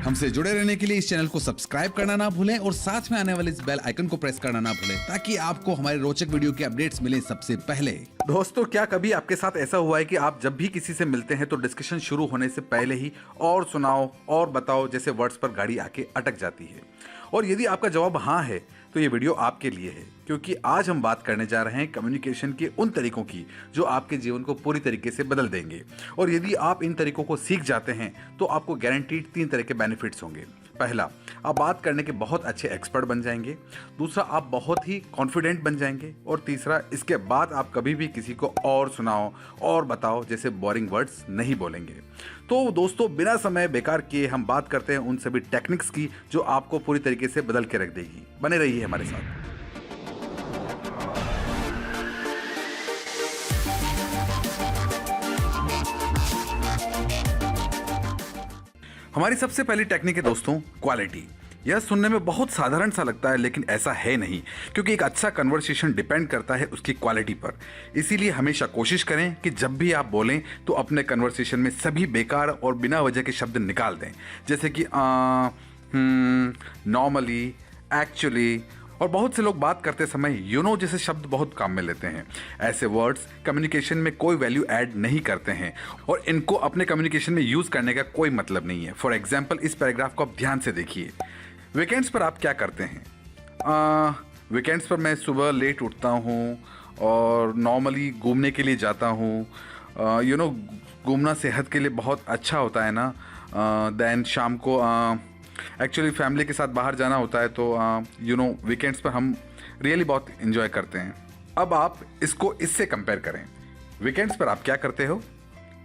हमसे जुड़े रहने के लिए इस चैनल को सब्सक्राइब करना ना भूलें और साथ में आने वाले इस बेल आइकन को प्रेस करना ना भूलें ताकि आपको हमारे रोचक वीडियो के अपडेट्स मिलें सबसे पहले। दोस्तों, क्या कभी आपके साथ ऐसा हुआ है कि आप जब भी किसी से मिलते हैं तो डिस्कशन शुरू होने से पहले ही और सुनाओ और बताओ जैसे वर्ड्स पर गाड़ी आके अटक जाती है? और यदि आपका जवाब हाँ है तो ये वीडियो आपके लिए है, क्योंकि आज हम बात करने जा रहे हैं कम्युनिकेशन के उन तरीकों की जो आपके जीवन को पूरी तरीके से बदल देंगे। और यदि आप इन तरीकों को सीख जाते हैं तो आपको गारंटीड 3 तरह के बेनिफिट्स होंगे। पहला, आप बात करने के बहुत अच्छे एक्सपर्ट बन जाएंगे। दूसरा, आप बहुत ही कॉन्फिडेंट बन जाएंगे। और तीसरा, इसके बाद आप कभी भी किसी को और सुनाओ और बताओ जैसे बोरिंग वर्ड्स नहीं बोलेंगे। तो दोस्तों, बिना समय बेकार किए हम बात करते हैं उन सभी टेक्निक्स की जो आपको पूरी तरीके से बदल के रख देगी। बने रहिए हमारे साथ। हमारी सबसे पहली टेक्निक है दोस्तों, क्वालिटी। यह सुनने में बहुत साधारण सा लगता है, लेकिन ऐसा है नहीं, क्योंकि एक अच्छा कन्वर्सेशन डिपेंड करता है उसकी क्वालिटी पर। इसीलिए हमेशा कोशिश करें कि जब भी आप बोलें तो अपने कन्वर्सेशन में सभी बेकार और बिना वजह के शब्द निकाल दें, जैसे कि नॉर्मली, एक्चुअली। और बहुत से लोग बात करते समय यू नो जैसे शब्द बहुत काम में लेते हैं। ऐसे वर्ड्स कम्युनिकेशन में कोई वैल्यू ऐड नहीं करते हैं और इनको अपने कम्युनिकेशन में यूज करने का कोई मतलब नहीं है। फॉर एग्जाम्पल, इस पैराग्राफ को आप ध्यान से देखिए। वीकेंड्स पर आप क्या करते हैं? वीकेंड्स पर मैं सुबह लेट उठता हूँ और नॉर्मली घूमने के लिए जाता हूँ। घूमना सेहत के लिए बहुत अच्छा होता है ना। देन शाम को एक्चुअली फैमिली के साथ बाहर जाना होता है, तो वीकेंड्स पर हम रियली बहुत इंजॉय करते हैं। अब आप इसको इससे कंपेयर करें। वीकेंड्स पर आप क्या करते हो?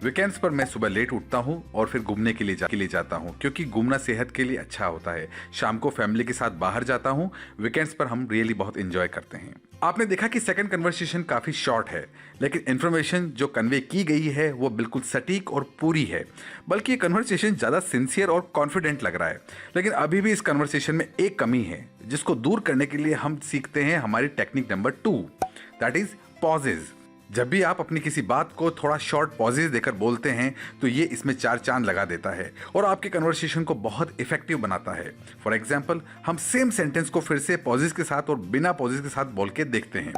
वीकेंड्स पर मैं सुबह लेट उठता हूँ और फिर घूमने के लिए जाता हूँ, क्योंकि घूमना सेहत के लिए अच्छा होता है। शाम को फैमिली के साथ बाहर जाता हूँ। वीकेंड्स पर हम रियली बहुत इंजॉय करते हैं। आपने देखा कि सेकंड कन्वर्सेशन काफ़ी शॉर्ट है, लेकिन इन्फॉर्मेशन जो कन्वे की गई है वो बिल्कुल सटीक और पूरी है। बल्कि ये कन्वर्सेशन ज़्यादा सिंसियर और कॉन्फिडेंट लग रहा है। लेकिन अभी भी इस कन्वर्सेशन में एक कमी है, जिसको दूर करने के लिए हम सीखते हैं हमारी technique number 2, that is pauses. जब भी आप अपनी किसी बात को थोड़ा शॉर्ट पॉजेज देकर बोलते हैं तो ये इसमें 4 चांद लगा देता है और आपके कन्वर्सेशन को बहुत इफेक्टिव बनाता है। फॉर एग्जाम्पल, हम सेम सेंटेंस को फिर से पॉजेज के साथ और बिना पॉजेज के साथ बोल के देखते हैं।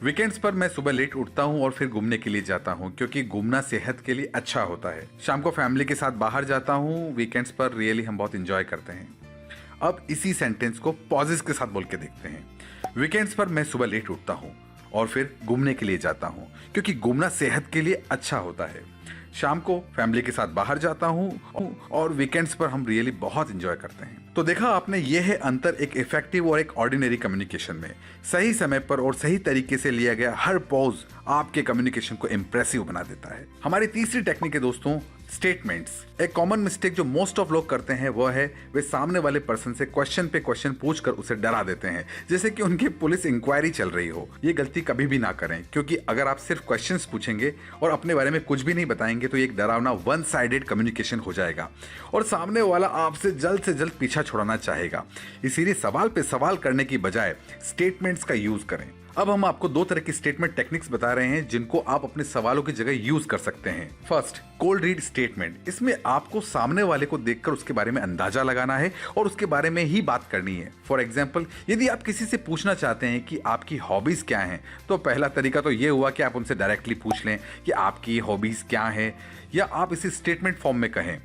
वीकेंड्स पर मैं सुबह लेट उठता हूँ और फिर घूमने के लिए जाता हूँ, क्योंकि घूमना सेहत के लिए अच्छा होता है। शाम को फैमिली के साथ बाहर जाता हूँ। वीकेंड्स पर रियली हम बहुत इंजॉय करते हैं। अब इसी सेंटेंस को पॉजेज के साथ बोल के देखते हैं। वीकेंड्स पर मैं सुबह लेट उठता हूँ और फिर घूमने के लिए जाता हूँ, क्योंकि घूमना सेहत के लिए अच्छा होता है। शाम को फैमिली के साथ बाहर जाता हूँ और वीकेंड्स पर हम रियली बहुत एंजॉय करते हैं। तो देखा आपने, यह है अंतर एक इफेक्टिव और एक ऑर्डिनरी कम्युनिकेशन में। सही समय पर और सही तरीके से लिया गया हर पॉज आपके कम्युनिकेशन को इंप्रेसिव बना देता है। हमारी तीसरी टेक्निक है दोस्तों, स्टेटमेंट्स। एक कॉमन मिस्टेक जो मोस्ट ऑफ लोग करते हैं वो है वे सामने वाले पर्सन से क्वेश्चन पे क्वेश्चन पूछकर उसे डरा देते हैं, जैसे कि उनकी पुलिस इंक्वायरी चल रही हो। ये गलती कभी भी ना करें, क्योंकि अगर आप सिर्फ क्वेश्चंस पूछेंगे और अपने बारे में कुछ भी नहीं बताएंगे तो ये एक डरावना वन साइडेड कम्युनिकेशन हो जाएगा और सामने वाला आपसे जल्द से जल्द पीछा छुड़ाना चाहेगा। इसीलिए सवाल पे सवाल करने की बजाय स्टेटमेंट्स का यूज करें। अब हम आपको 2 तरह की स्टेटमेंट टेक्निक्स बता रहे हैं जिनको आप अपने सवालों की जगह यूज कर सकते हैं। First, cold read statement. इसमें आपको सामने वाले को देखकर उसके बारे में अंदाजा लगाना है और उसके बारे में ही बात करनी है। फॉर एग्जाम्पल, यदि आप किसी से पूछना चाहते हैं कि आपकी हॉबीज क्या हैं, तो पहला तरीका तो ये हुआ कि आप उनसे डायरेक्टली पूछ लें कि आपकी हॉबीज क्या है, या आप इसे स्टेटमेंट फॉर्म में कहें,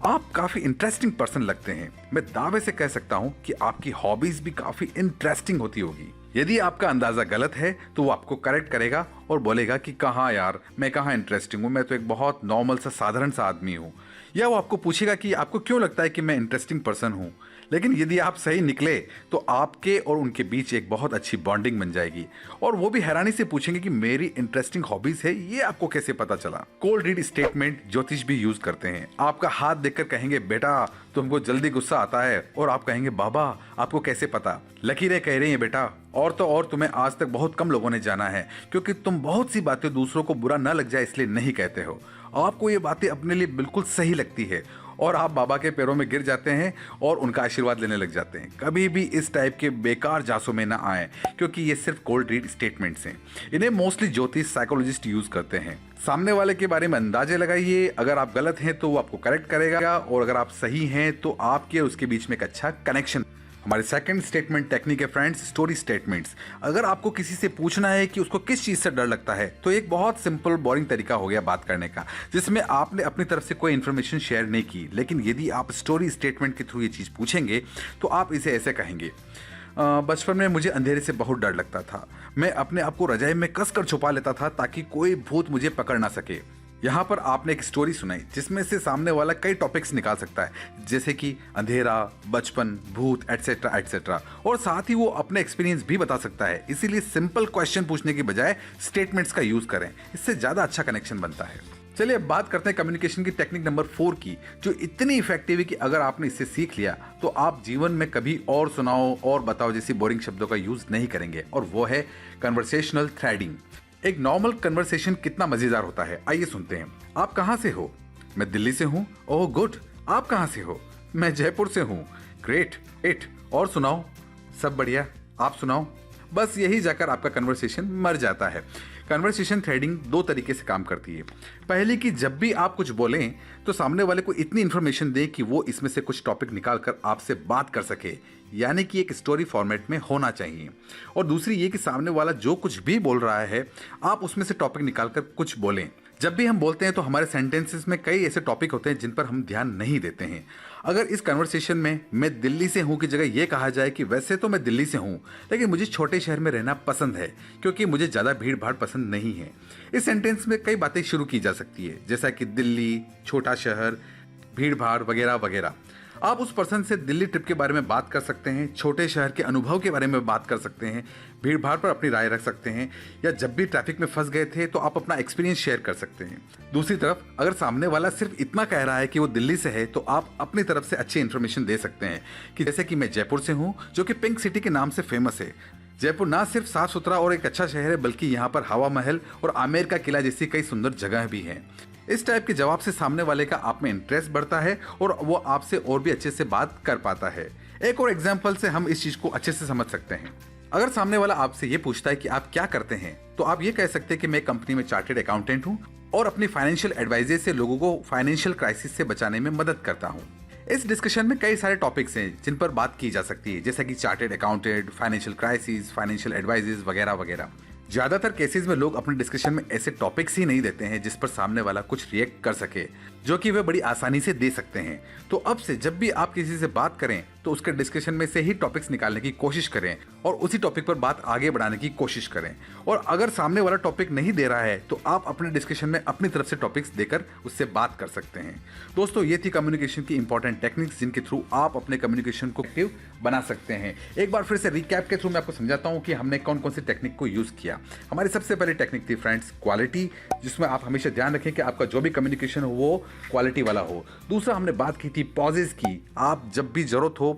आप काफी इंटरेस्टिंग पर्सन लगते हैं। मैं दावे से कह सकता हूं कि आपकी हॉबीज भी काफी इंटरेस्टिंग होती होगी। यदि आपका अंदाजा गलत है तो वो आपको करेक्ट करेगा और बोलेगा कि कहाँ यार, मैं कहाँ इंटरेस्टिंग हूँ, मैं तो एक बहुत नॉर्मल सा साधारण सा आदमी हूँ। या वो आपको पूछेगा कि आपको क्यों लगता है कि मैं इंटरेस्टिंग पर्सन हूँ। लेकिन यदि आप सही निकले तो आपके और उनके बीच एक बहुत अच्छी बॉन्डिंग बन जाएगी और वो भी हैरानी से पूछेंगे कि मेरी इंटरेस्टिंग हॉबीज है, ये आपको कैसे पता चला। कोल्ड रीड स्टेटमेंट ज्योतिष भी यूज करते हैं। आपका हाथ देखकर कहेंगे, बेटा तुमको जल्दी गुस्सा आता है, और आप कहेंगे, बाबा आपको कैसे पता? लकीरें कह रही हैं बेटा। और तो और तुम्हें आज तक बहुत कम लोगों ने जाना है, क्योंकि तुम बहुत सी बातें दूसरों को बुरा न लग जाए इसलिए नहीं कहते हो। आपको ये बातें अपने लिए बिल्कुल सही लगती है और आप बाबा के पैरों में गिर जाते हैं और उनका आशीर्वाद लेने लग जाते हैं। कभी भी इस टाइप के बेकार जासों में ना आए, क्योंकि ये सिर्फ कोल्ड रीड स्टेटमेंट्स हैं। इन्हें मोस्टली ज्योतिष साइकोलॉजिस्ट यूज करते हैं। सामने वाले के बारे में अंदाजे लगाइए, अगर आप गलत हैं तो वो आपको करेक्ट करेगा, और अगर आप सही हैं तो आपके और उसके बीच में एक अच्छा कनेक्शन। हमारी सेकंड स्टेटमेंट टेक्निक है फ्रेंड्स, स्टोरी स्टेटमेंट्स। अगर आपको किसी से पूछना है कि उसको किस चीज से डर लगता है, तो एक बहुत सिंपल बोरिंग तरीका हो गया बात करने का, जिसमें आपने अपनी तरफ से कोई इन्फॉर्मेशन शेयर नहीं की। लेकिन यदि आप स्टोरी स्टेटमेंट के थ्रू ये चीज पूछेंगे तो आप इसे ऐसे कहेंगे, बचपन में मुझे अंधेरे से बहुत डर लगता था। मैं अपने आप को रजाई में कसकर छुपा लेता था ताकि कोई भूत मुझे पकड़ ना सके। यहाँ पर आपने एक स्टोरी सुनाई जिसमें से सामने वाला कई टॉपिक्स निकाल सकता है, जैसे कि अंधेरा, बचपन, भूत, एटसेट्रा एटसेट्रा, और साथ ही वो अपने एक्सपीरियंस भी बता सकता है। इसीलिए सिंपल क्वेश्चन पूछने की बजाय स्टेटमेंट्स का यूज करें, इससे ज्यादा अच्छा कनेक्शन बनता है। चलिए अब बात करते हैं कम्युनिकेशन की टेक्निक नंबर 4 की, जो इतनी इफेक्टिव है कि अगर आपने इसे सीख लिया तो आप जीवन में कभी और सुनाओ और बताओ जैसी बोरिंग शब्दों का यूज नहीं करेंगे, और वो है कन्वर्सेशनल थ्रेडिंग। एक नॉर्मल कन्वर्सेशन कितना मजेदार होता है, आइए सुनते हैं। आप कहां से हो? मैं दिल्ली से हूं। Oh good. आप कहां से हो? मैं जयपुर से हूं। Great it. और सुनाओ? सब बढ़िया। आप सुनाओ? बस यही जाकर आपका कन्वर्सेशन मर जाता है। कन्वर्सेशन थ्रेडिंग 2 तरीके से काम करती है। पहली कि जब भी आप कुछ बोलें तो सामने वाले को इतनी इंफॉर्मेशन दें कि वो इसमें से कुछ टॉपिक निकाल कर आपसे बात कर सके, यानी कि एक स्टोरी फॉर्मेट में होना चाहिए। और दूसरी ये कि सामने वाला जो कुछ भी बोल रहा है आप उसमें से टॉपिक निकाल कर कुछ बोलें। जब भी हम बोलते हैं तो हमारे सेंटेंसेस में कई ऐसे टॉपिक होते हैं जिन पर हम ध्यान नहीं देते हैं। अगर इस कन्वर्सेशन में मैं दिल्ली से हूं की जगह यह कहा जाए कि वैसे तो मैं दिल्ली से हूं, लेकिन मुझे छोटे शहर में रहना पसंद है क्योंकि मुझे ज़्यादा भीड़ भाड़ पसंद नहीं है। इस सेंटेंस में कई बातें शुरू की जा सकती है, जैसा कि दिल्ली, छोटा शहर, भीड़ भाड़ वगैरह वगैरह। आप उस पर्सन से दिल्ली ट्रिप के बारे में बात कर सकते हैं, छोटे शहर के अनुभव के बारे में बात कर सकते हैं, भीड़ भाड़ पर अपनी राय रख सकते हैं, या जब भी ट्रैफिक में फंस गए थे तो आप अपना एक्सपीरियंस शेयर कर सकते हैं। दूसरी तरफ अगर सामने वाला सिर्फ इतना कह रहा है कि वो दिल्ली से है तो आप अपनी तरफ से अच्छी इन्फॉर्मेशन दे सकते हैं कि जैसे कि मैं जयपुर से हूँ, जो कि पिंक सिटी के नाम से फेमस है। जयपुर ना सिर्फ साफ सुथरा और एक अच्छा शहर है, बल्कि यहाँ पर हवा महल और आमेर का किला जैसी कई सुंदर जगह भी हैं। इस टाइप के जवाब से सामने वाले का आप में इंटरेस्ट बढ़ता है और वो आपसे और भी अच्छे से बात कर पाता है। एक और एग्जांपल से हम इस चीज को अच्छे से समझ सकते हैं। अगर सामने वाला आपसे ये पूछता है कि आप क्या करते हैं, तो आप ये कह सकते हैं कि मैं कंपनी में चार्टेड अकाउंटेंट हूँ और अपनी फाइनेंशियल एडवाइजर से लोगों को फाइनेंशियल क्राइसिस से बचाने में मदद करता हूँ। इस डिस्कशन में कई सारे टॉपिक्स हैं जिन पर बात की जा सकती है, जैसे कि chartered accountant, financial crisis, financial advisors वगैरह वगैरह। ज्यादातर केसेस में लोग अपने डिस्कशन में ऐसे टॉपिक्स ही नहीं देते हैं जिस पर सामने वाला कुछ रिएक्ट कर सके, जो कि वे बड़ी आसानी से दे सकते हैं। तो अब से जब भी आप किसी से बात करें तो उसके डिस्कशन में से ही टॉपिक्स निकालने की कोशिश करें और उसी टॉपिक पर बात आगे बढ़ाने की कोशिश करें। और अगर सामने वाला टॉपिक नहीं दे रहा है तो आप अपने डिस्कशन में अपनी तरफ से टॉपिक्स देकर उससे बात कर सकते हैं। दोस्तों, ये थी कम्युनिकेशन की इंपॉर्टेंट टेक्निक्स जिनके थ्रू आप अपने कम्युनिकेशन को एक्टिव बना सकते हैं। एक बार फिर से रिकैप के थ्रू मैं आपको समझाता हूं कि हमने कौन कौन सी टेक्निक को यूज किया। हमारी सबसे पहली टेक्निक थी फ्रेंड्स क्वालिटी, जिसमें आप हमेशा ध्यान रखें कि आपका जो भी कम्युनिकेशन हो वो क्वालिटी वाला हो। दूसरा हमने बात की थी पॉजेज की, आप जब भी जरूरत हो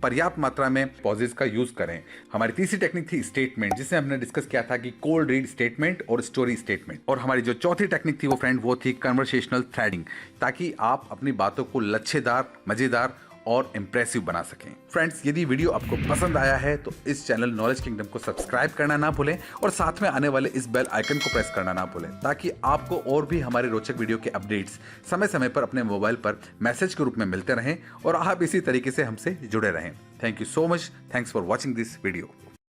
पर्याप्त मात्रा में पॉजेज का यूज करें। हमारी तीसरी टेक्निक थी स्टेटमेंट, जिसमें हमने डिस्कस किया था कि कोल्ड रीड स्टेटमेंट और स्टोरी स्टेटमेंट। और हमारी जो चौथी टेक्निक थी वो फ्रेंड वो थी कन्वर्सेशनल थ्रेडिंग, ताकि आप अपनी बातों को लच्छेदार, मजेदार और इंप्रेसिव बना सकें। फ्रेंड्स, यदि वीडियो आपको पसंद आया है तो इस चैनल नॉलेज किंगडम को सब्सक्राइब करना ना भूलें और साथ में आने वाले इस बेल आइकन को प्रेस करना ना भूलें, ताकि आपको और भी हमारे रोचक वीडियो के अपडेट्स समय समय पर अपने मोबाइल पर मैसेज के रूप में मिलते रहें और आप इसी तरीके से हमसे जुड़े रहें। Thank you so much. Thanks for watching this video.